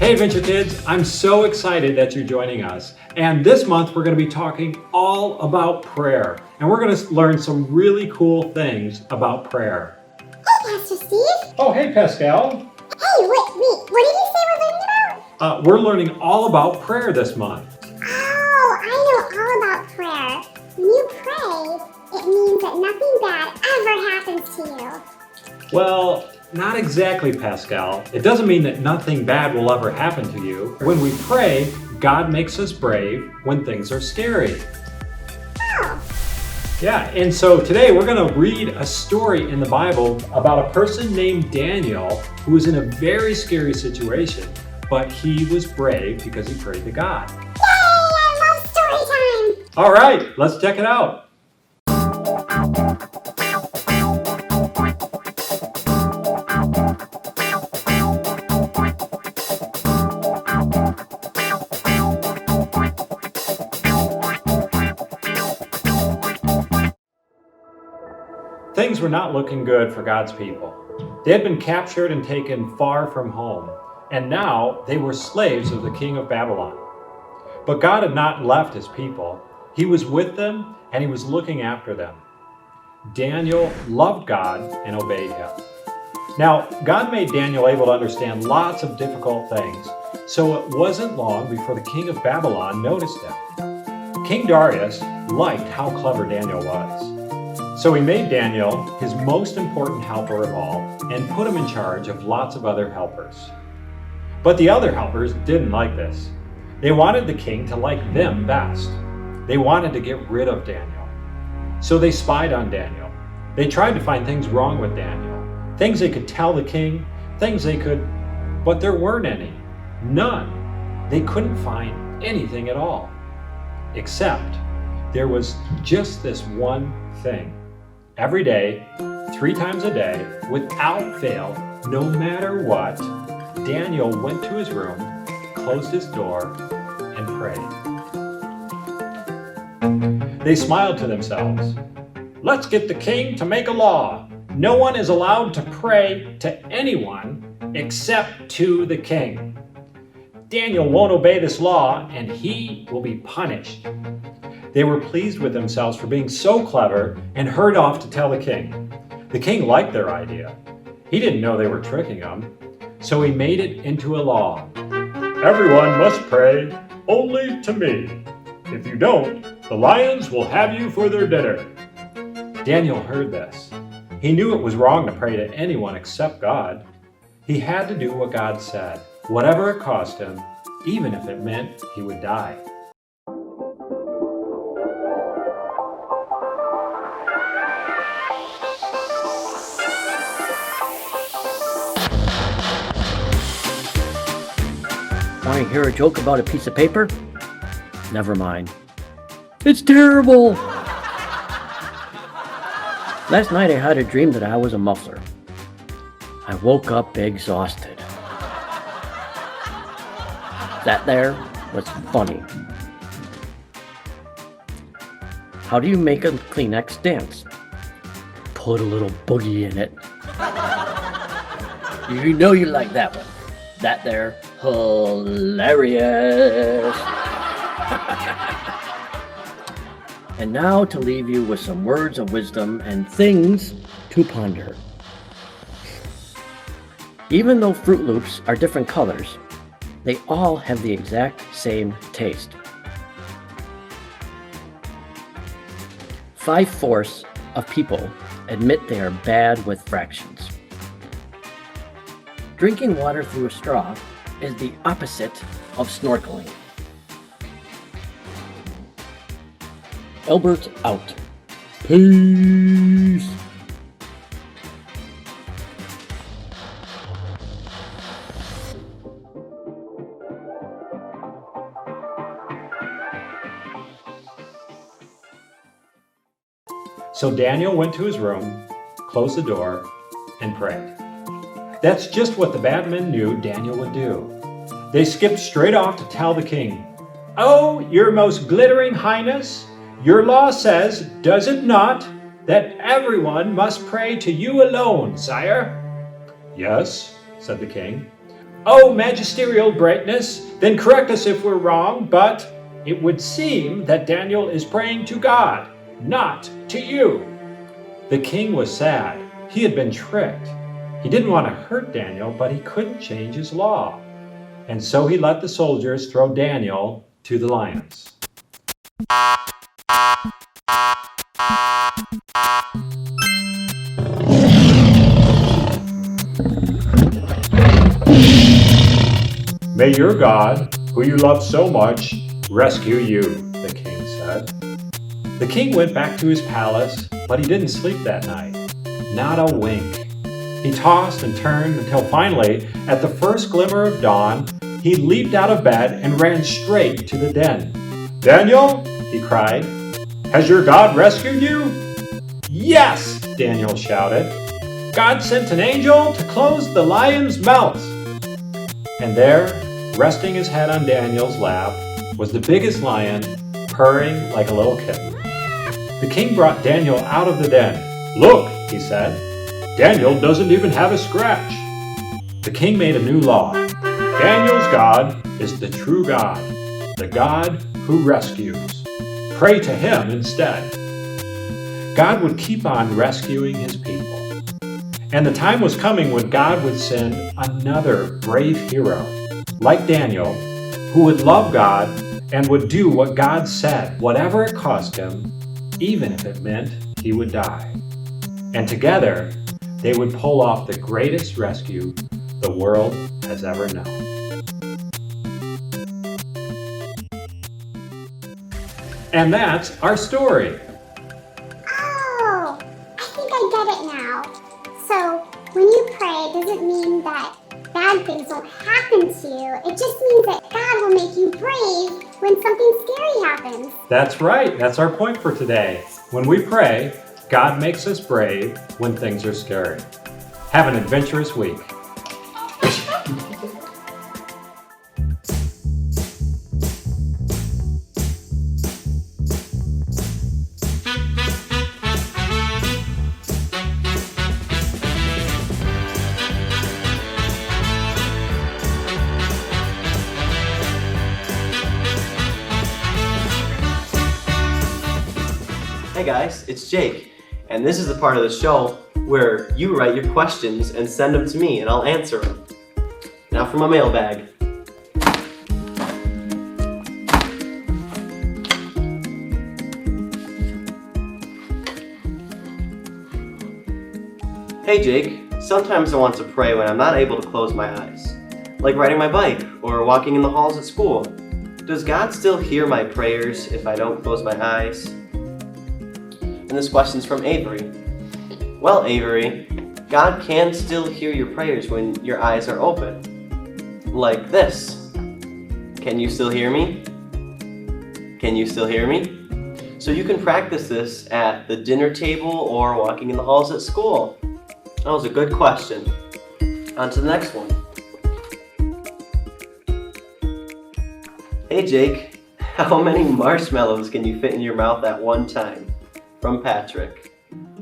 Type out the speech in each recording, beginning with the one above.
Hey Adventure Kids, I'm so excited that you're joining us. And this month we're going to be talking all about prayer. And we're going to learn some really cool things about prayer. Hey Pastor Steve. Oh, hey Pascal. Hey, what did you say we're learning about? We're learning all about prayer this month. Oh, I know all about prayer. When you pray, it means that nothing bad ever happens to you. Well, not exactly, Pascal. It doesn't mean that nothing bad will ever happen to you. When we pray, God makes us brave when things are scary. Oh. Yeah, and so today we're going to read a story in the Bible about a person named Daniel who was in a very scary situation, but he was brave because he prayed to God. Yay, I love story time. All right, let's check it out. Things were not looking good for God's people. They had been captured and taken far from home, and now they were slaves of the king of Babylon. But God had not left his people. He was with them, and he was looking after them. Daniel loved God and obeyed him. Now, God made Daniel able to understand lots of difficult things, so it wasn't long before the king of Babylon noticed him. King Darius liked how clever Daniel was. So he made Daniel his most important helper of all and put him in charge of lots of other helpers. But the other helpers didn't like this. They wanted the king to like them best. They wanted to get rid of Daniel. So they spied on Daniel. They tried to find things wrong with Daniel, things they could tell the king, but there weren't any. None. They couldn't find anything at all. Except there was just this one thing. Every day, 3 times a day, without fail, no matter what, Daniel went to his room, closed his door, and prayed. They smiled to themselves. Let's get the king to make a law. No one is allowed to pray to anyone except to the king. Daniel won't obey this law, and he will be punished. They were pleased with themselves for being so clever and hurried off to tell the king. The king liked their idea. He didn't know they were tricking him, so he made it into a law. Everyone must pray only to me. If you don't, the lions will have you for their dinner. Daniel heard this. He knew it was wrong to pray to anyone except God. He had to do what God said, whatever it cost him, even if it meant he would die. Want to hear a joke about a piece of paper? Never mind. It's terrible! Last night I had a dream that I was a muffler. I woke up exhausted. That there was funny. How do you make a Kleenex dance? Put a little boogie in it. You know you like that one. That there, hilarious. And now to leave you with some words of wisdom and things to ponder. Even though Fruit Loops are different colors, they all have the exact same taste. 5/4 of people admit they are bad with fractions. Drinking water through a straw is the opposite of snorkeling. Albert out. Peace. So Daniel went to his room, closed the door, and prayed. That's just what the bad men knew Daniel would do. They skipped straight off to tell the king, "Oh, your most glittering highness, your law says, does it not, that everyone must pray to you alone, sire?" "Yes," said the king. "Oh, magisterial brightness, then correct us if we're wrong, but it would seem that Daniel is praying to God, not to you." The king was sad. He had been tricked. He didn't want to hurt Daniel, but he couldn't change his law. And so he let the soldiers throw Daniel to the lions. "May your God, who you love so much, rescue you," the king said. The king went back to his palace, but he didn't sleep that night. Not a wink. He tossed and turned until finally, at the first glimmer of dawn, he leaped out of bed and ran straight to the den. "Daniel," he cried, "has your God rescued you?" "Yes," Daniel shouted. "God sent an angel to close the lions' mouths." And there, resting his head on Daniel's lap, was the biggest lion, purring like a little kitten. The king brought Daniel out of the den. "Look," he said, "Daniel doesn't even have a scratch." The king made a new law. Daniel's God is the true God, the God who rescues. Pray to him instead. God would keep on rescuing his people. And the time was coming when God would send another brave hero, like Daniel, who would love God and would do what God said, whatever it cost him, even if it meant he would die. And together, they would pull off the greatest rescue the world has ever known. And that's our story. Oh, I think I get it now. So, when you pray, does it mean that bad things don't happen to you? It just means that God will make you brave when something scary happens. That's right. That's our point for today. When we pray, God makes us brave when things are scary. Have an adventurous week. Hey guys, it's Jake, and this is the part of the show where you write your questions and send them to me and I'll answer them. Now for my mailbag. Hey Jake, sometimes I want to pray when I'm not able to close my eyes, like riding my bike or walking in the halls at school. Does God still hear my prayers if I don't close my eyes? And this question's from Avery. Well, Avery, God can still hear your prayers when your eyes are open. Like this. Can you still hear me? Can you still hear me? So you can practice this at the dinner table or walking in the halls at school. That was a good question. On to the next one. Hey Jake, how many marshmallows can you fit in your mouth at one time? From Patrick.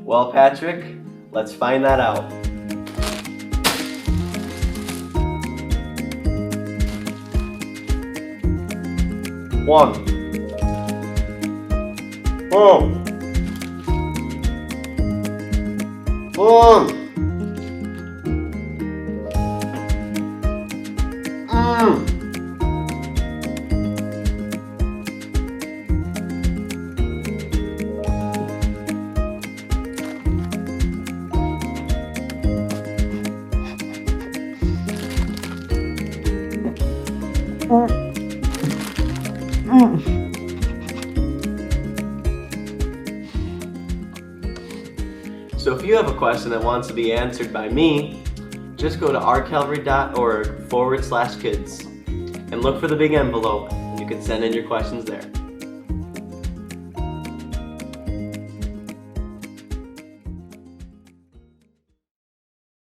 Well, Patrick, let's find that out. One. One. So if you have a question that wants to be answered by me, just go to ourcalvary.org/kids and look for the big envelope, and you can send in your questions there.